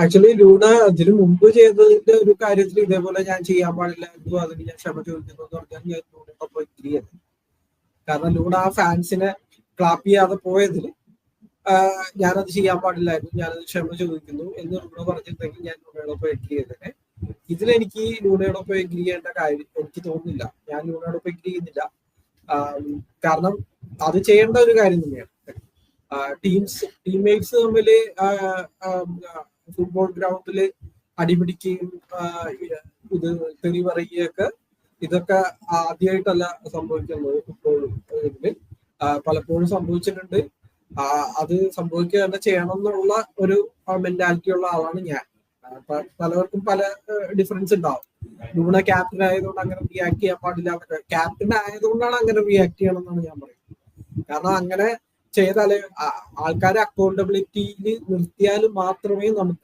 Actually Luna അതിനു മുമ്പ് ചെയ്തതിന്റെ ഒരു കാര്യത്തിൽ ഇതേപോലെ ഞാൻ ചെയ്യാൻ പാടില്ലായിരുന്നു, അതിന് ഞാൻ ക്ഷമ ചോദിക്കുന്നു എന്ന് പറഞ്ഞാൽ ഞാൻ ലൂണയോടൊപ്പം എഗ്രി ചെയ്തു. കാരണം ലൂണ ആ ഫാൻസിനെ ക്ലാപ്പ് ചെയ്യാതെ പോയതിൽ ഞാനത് ചെയ്യാൻ പാടില്ലായിരുന്നു, ഞാനത് ക്ഷമ ചോദിക്കുന്നു എന്ന് ലൂണ പറഞ്ഞിട്ടുണ്ടെങ്കിൽ ഞാൻ ലൂണയോടൊപ്പം എഗ്രി ചെയ്തേനെ. ഇതിലെനിക്ക് ലൂണയോടൊപ്പം എഗ്രി ചെയ്യേണ്ട കാര്യം എനിക്ക് തോന്നുന്നില്ല. ഞാൻ ലൂണയോടൊപ്പം എഗ്രി ചെയ്യുന്നില്ല. കാരണം അത് ചെയ്യേണ്ട ഒരു കാര്യം തന്നെയാണ്. ടീംമേറ്റ്സ് തമ്മിൽ ഫുട്ബോൾ ഗ്രൗണ്ടിൽ അടിപിടിക്കുകയും ഇത് തെറി പറയുകയൊക്കെ ഇതൊക്കെ ആദ്യമായിട്ടല്ല സംഭവിക്കുന്നത്. ഫുട്ബോളിൽ പലപ്പോഴും സംഭവിച്ചിട്ടുണ്ട്. അത് സംഭവിക്കുക തന്നെ ചെയ്യണം എന്നുള്ള ഒരു മെന്റാലിറ്റി ഉള്ള ആളാണ് ഞാൻ. പലവർക്കും പല ഡിഫറൻസ് ഉണ്ടാവും. ലൂണ ക്യാപ്റ്റൻ ആയതുകൊണ്ട് അങ്ങനെ റിയാക്ട് ചെയ്യാൻ പാടില്ല എന്നൊക്കെ. ക്യാപ്റ്റൻ ആയതുകൊണ്ടാണ് അങ്ങനെ റിയാക്ട് ചെയ്യണം എന്നാണ് ഞാൻ പറയുന്നത്. കാരണം അങ്ങനെ ചെയ്താല് ആൾക്കാരെ അക്കൗണ്ടബിലിറ്റിയിൽ നിർത്തിയാൽ മാത്രമേ നമുക്ക്